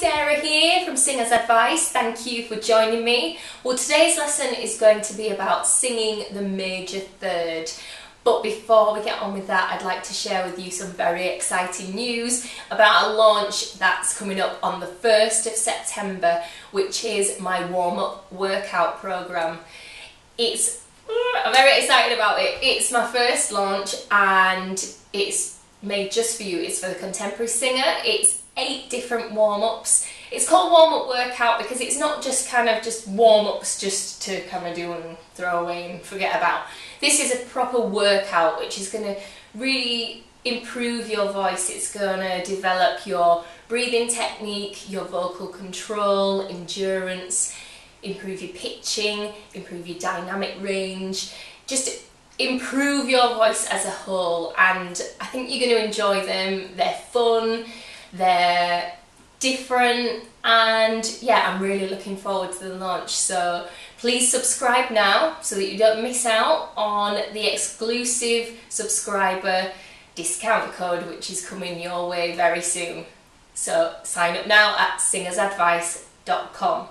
Sarah here from Singer's Advice. Thank you for joining me. Well, today's lesson is going to be about singing the major third. But before we get on with that, I'd like to share with you some very exciting news about a launch that's coming up on the 1st of September, which is my warm-up workout programme. I'm very excited about it. It's my first launch and it's made just for you. It's for the contemporary singer. It's 8 different warm-ups. It's called warm-up workout because it's not just just warm-ups just to kind of do and throw away and forget about. This is a proper workout which is going to really improve your voice. It's going to develop your breathing technique, your vocal control, endurance, improve your pitching, improve your dynamic range, just improve your voice as a whole. And I think you're going to enjoy them. They're fun, they're different, and yeah, I'm really looking forward to the launch. So please subscribe now so that you don't miss out on the exclusive subscriber discount code which is coming your way very soon. So sign up now at singersadvice.com.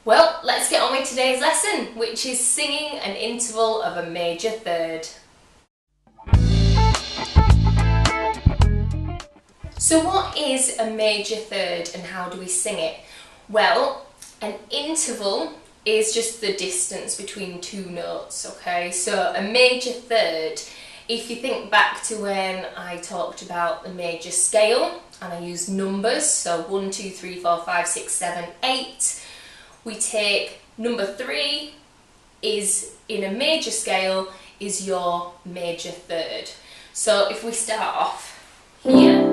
Well, let's get on with today's lesson, which is singing an interval of a major third. So what is a major third and how do we sing it? Well, an interval is just the distance between 2 notes, okay? So a major third, if you think back to when I talked about the major scale and I used numbers, so 1, 2, 3, 4, 5, 6, 7, 8, we take number 3 is in a major scale is your major third. So if we start off here,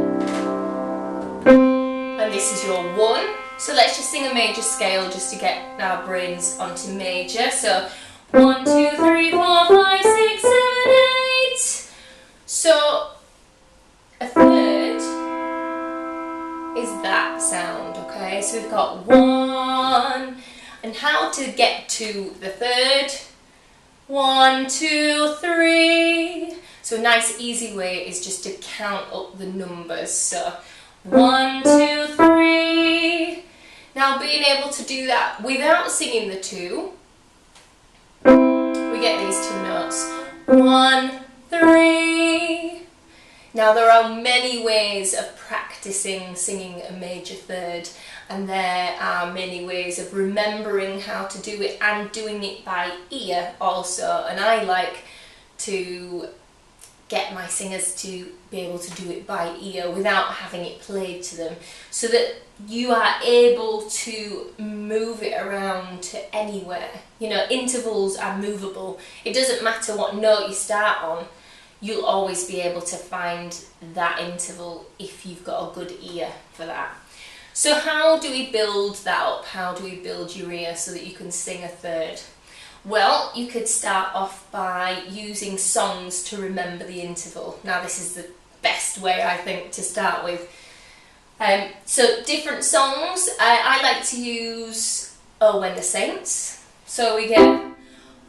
and this is your 1. So let's just sing a major scale just to get our brains onto major. So 1, 2, 3, 4, 5, 6, 7, 8. So a third is that sound, okay? So we've got 1. And how to get to the third? 1, 2, 3. So a nice easy way is just to count up the numbers. So 1, 2, 3. Now being able to do that without singing the 2, we get these 2 notes. 1, 3. Now there are many ways of practicing singing a major third, and there are many ways of remembering how to do it and doing it by ear also. And I like to get my singers to be able to do it by ear without having it played to them, so that you are able to move it around to anywhere. You know, intervals are movable. It doesn't matter what note you start on, you'll always be able to find that interval if you've got a good ear for that. So how do we build that up? How do we build your ear so that you can sing a third? Well, you could start off by using songs to remember the interval. Now this is the best way, I think, to start with. So different songs, I like to use Oh When the Saints. So we get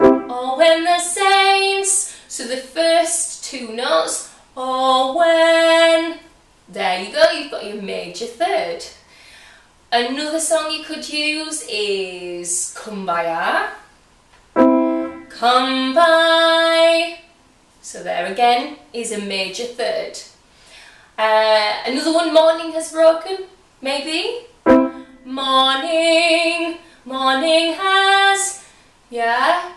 Oh When the Saints. So the first 2 notes, Oh When. There you go, you've got your major third. Another song you could use is Kumbaya. Come by. So there again is a major third. Another one, Morning Has Broken, maybe. Morning, morning has, yeah.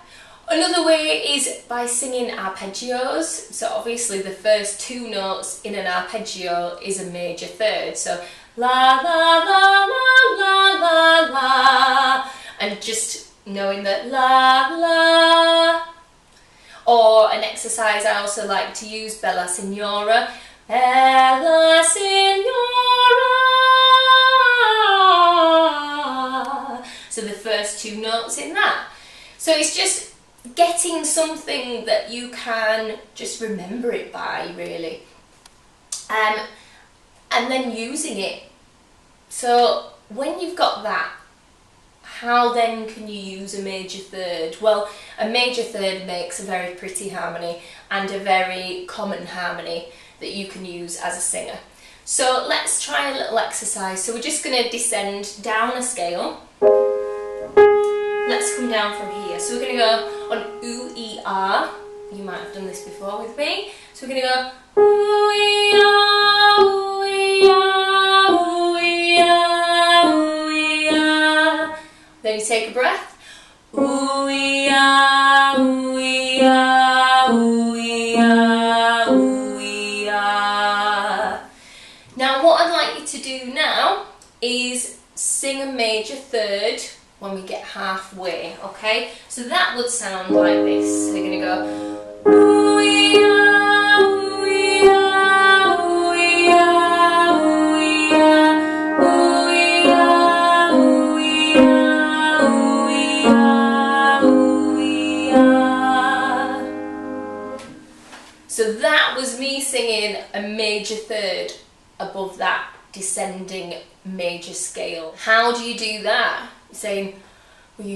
Another way is by singing arpeggios. So obviously the first 2 notes in an arpeggio is a major third. So la la la la la la la, and just knowing that la la. Or an exercise I also like to use, Bella Signora. Bella Signora. So the first 2 notes in that. So it's just getting something that you can just remember it by, really. And then using it. So when you've got that, how then can you use a major third? Well, a major third makes a very pretty harmony and a very common harmony that you can use as a singer. So let's try a little exercise. So we're just going to descend down a scale. Let's come down from here. So we're going to go on ooh, ee, ah. You might have done this before with me. So we're going to go ooh, ee, ah, ooh, ee, ah, ooh, ee, ah, ooh, ee, ah. Then you take a breath. Ooh, ee, ah, ooh, ee, ah, ooh, ee, ah, ooh, ee, ah. Now what I'd like you to do now is sing a major third when we get halfway, okay? So that would sound like this. So you're going to go ooh, ee, ah, ooh, ee, ah, ooh, ee, ah, ooh, ee, ah, ooh, ee, ah, ooh, ee, ah, ooh, ee, ah, ooh, ee, ah. So that was me singing a major third above that descending major scale. How do you do that? You're saying, well,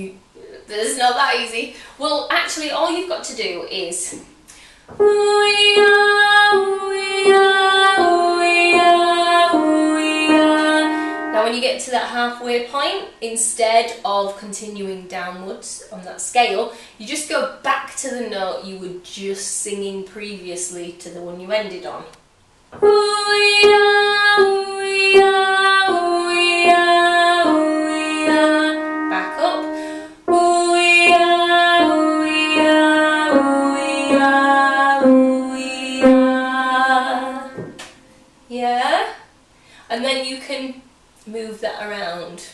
this is not that easy. Well, actually, all you've got to do is ooh, ee, ah, ooh, ee, ah, ooh, ee, ah, ooh, ee, ah. Now when you get to that halfway point, instead of continuing downwards on that scale, you just go back to the note you were just singing previously to the one you ended on. Ooh, ee, ah, ooh, ee, ah, ooh, ee, ah, ooh, ee, ah. Back up. Ooh, ee, ah, ooh, ee, ah, ooh, ee, ah, ooh, ee, ah. Yeah? And then you can move that around.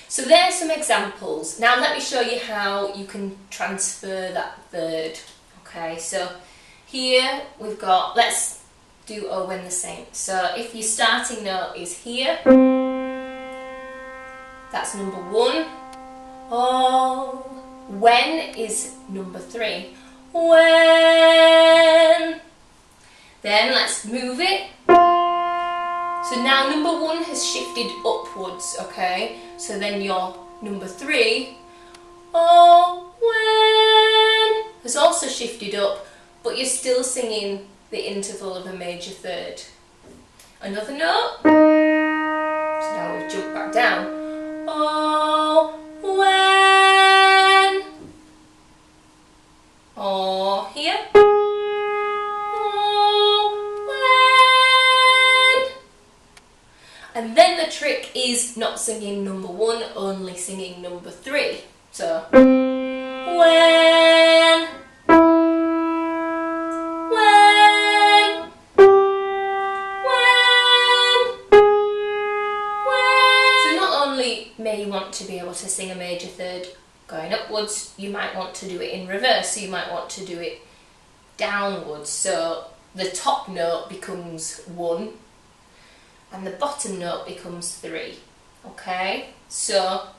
So there's some examples. Now let me show you how you can transfer that third. Okay, so here we've got, let's do O when the same. So if your starting note is here, that's number 1. Oh, when is number 3. When. Then let's move it. So now number 1 has shifted upwards, okay? So then your number 3, oh, when, has also shifted up, but you're still singing the interval of a major third. Another note. So now we've jumped back down. Oh, when. Or here. Oh, when. And then the trick is not singing number 1, only singing number 3. So, when. May you want to be able to sing a major third going upwards, you might want to do it in reverse, so you might want to do it downwards, so the top note becomes 1 and the bottom note becomes 3. Okay, so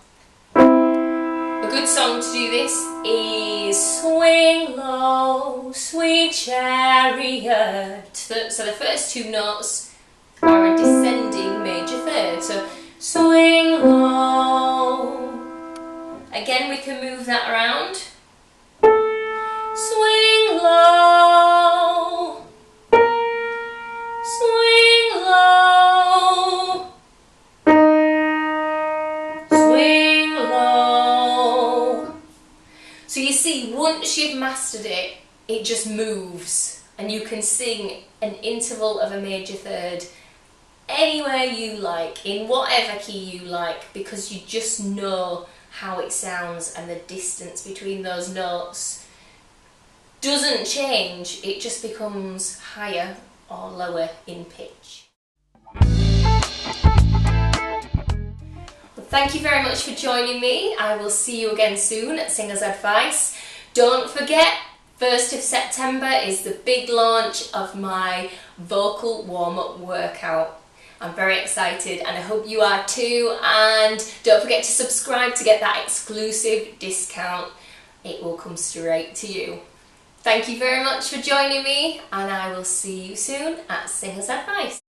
a good song to do this is Swing Low, Sweet Chariot. So the first 2 notes are a descending major third, so swing low. Again, we can move that around. Swing low. Swing low. Swing low. So you see, once you've mastered it, it just moves and you can sing an interval of a major third anywhere you like, in whatever key you like, because you just know how it sounds and the distance between those notes doesn't change, it just becomes higher or lower in pitch. Well, thank you very much for joining me. I will see you again soon at Singer's Advice. Don't forget, 1st of September is the big launch of my vocal warm-up workout. I'm very excited and I hope you are too, and don't forget to subscribe to get that exclusive discount. It will come straight to you. Thank you very much for joining me and I will see you soon at Singer's Advice.